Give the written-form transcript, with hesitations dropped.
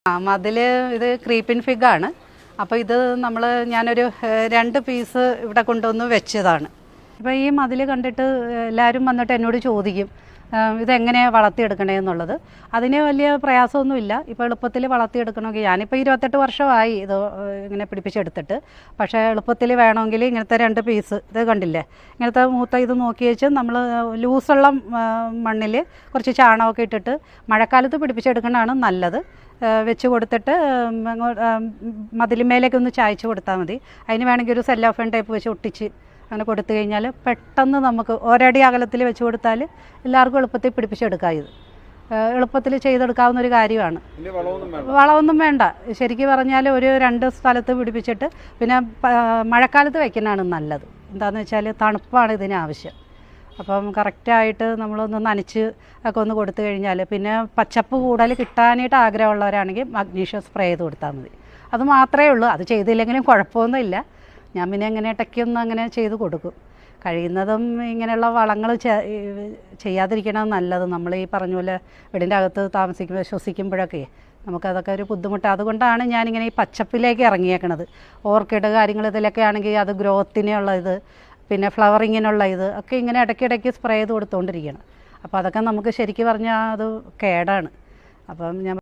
മതിൽ ഇത് ക്രീപ്പിൻ ഫിഗാണ്. അപ്പോൾ ഇത് ഞാനൊരു 2 പീസ് ഇവിടെ കൊണ്ടുവന്ന് വെച്ചതാണ്. ഇപ്പോൾ ഈ മതിൽ കണ്ടിട്ട് എല്ലാവരും വന്നിട്ട് എന്നോട് ചോദിക്കും ഇതെങ്ങനെയാണ് വളർത്തിയെടുക്കണേന്നുള്ളത്. അതിന് വലിയ പ്രയാസമൊന്നുമില്ല. ഇപ്പോൾ എളുപ്പത്തിൽ വളർത്തിയെടുക്കണമെങ്കിൽ ഞാനിപ്പോൾ 28 വർഷമായി ഇത് ഇങ്ങനെ പിടിപ്പിച്ചെടുത്തിട്ട്. പക്ഷേ എളുപ്പത്തിൽ വേണമെങ്കിൽ ഇങ്ങനത്തെ 2 പീസ് ഇത് കണ്ടില്ലേ, ഇങ്ങനത്തെ മൂത്ത ഇത് നോക്കി വെച്ച് നമ്മൾ ലൂസുള്ള മണ്ണിൽ കുറച്ച് ചാണകമൊക്കെ ഇട്ടിട്ട് മഴക്കാലത്ത് പിടിപ്പിച്ചെടുക്കുന്നതാണ് നല്ലത്. വെച്ച് കൊടുത്തിട്ട് മതിലിമേലേക്ക് ഒന്ന് ചായച്ച് കൊടുത്താൽ മതി. അതിന് വേണമെങ്കിൽ ഒരു സെല്ലോഫേൻ ടൈപ്പ് വെച്ച് ഒട്ടിച്ച് അങ്ങനെ കൊടുത്തു കഴിഞ്ഞാൽ പെട്ടെന്ന് നമുക്ക് ഒരടി അകലത്തിൽ വെച്ച് കൊടുത്താൽ എല്ലാവർക്കും എളുപ്പത്തിൽ പിടിപ്പിച്ചെടുക്കാം. ഇത് എളുപ്പത്തിൽ ചെയ്തെടുക്കാവുന്ന ഒരു കാര്യമാണ്. വളമൊന്നും വേണ്ട. ശരിക്കും പറഞ്ഞാൽ ഒരു 2 സ്ഥലത്ത് പിടിപ്പിച്ചിട്ട് പിന്നെ മഴക്കാലത്ത് വയ്ക്കുന്നതാണ് നല്ലത്. എന്താണെന്ന് വെച്ചാൽ തണുപ്പാണ് ഇതിന് ആവശ്യം. അപ്പം കറക്റ്റായിട്ട് നമ്മളൊന്ന് നനച്ച് ഒക്കെ ഒന്ന് കൊടുത്തു കഴിഞ്ഞാൽ, പിന്നെ പച്ചപ്പ് കൂടുതൽ കിട്ടാനായിട്ട് ആഗ്രഹമുള്ളവരാണെങ്കിൽ മഗ്നീഷ്യം സ്പ്രേ ചെയ്ത് കൊടുത്താൽ മതി. അത് മാത്രമേ ഉള്ളൂ. അത് ചെയ്തില്ലെങ്കിലും കുഴപ്പമൊന്നുമില്ല. ഞാൻ പിന്നെ അങ്ങനെ ഇടയ്ക്കൊന്ന് അങ്ങനെ ചെയ്ത് കൊടുക്കും. കഴിയുന്നതും ഇങ്ങനെയുള്ള വളങ്ങൾ ചെയ്യാതിരിക്കണം നല്ലത്. നമ്മൾ ഈ പറഞ്ഞ പോലെ വീടിൻ്റെ അകത്ത് താമസിക്കുമ്പോൾ ശ്വസിക്കുമ്പോഴൊക്കെ നമുക്കതൊക്കെ ഒരു ബുദ്ധിമുട്ട്. അതുകൊണ്ടാണ് ഞാനിങ്ങനെ ഈ പച്ചപ്പിലേക്ക് ഇറങ്ങിയേക്കണത്. ഓർക്കിഡ് കാര്യങ്ങൾ ഇതിലൊക്കെ ആണെങ്കിൽ അത് ഗ്രോത്തിനുള്ള ഇത്, പിന്നെ ഫ്ലവറിങ്ങിനുള്ള ഇത് ഒക്കെ ഇങ്ങനെ ഇടയ്ക്കിടയ്ക്ക് സ്പ്രേ ചെയ്ത് കൊടുത്തുകൊണ്ടിരിക്കണം. അപ്പോൾ അതൊക്കെ നമുക്ക് ശരിക്കും പറഞ്ഞാൽ അത് കേടാണ്. അപ്പം ഞാൻ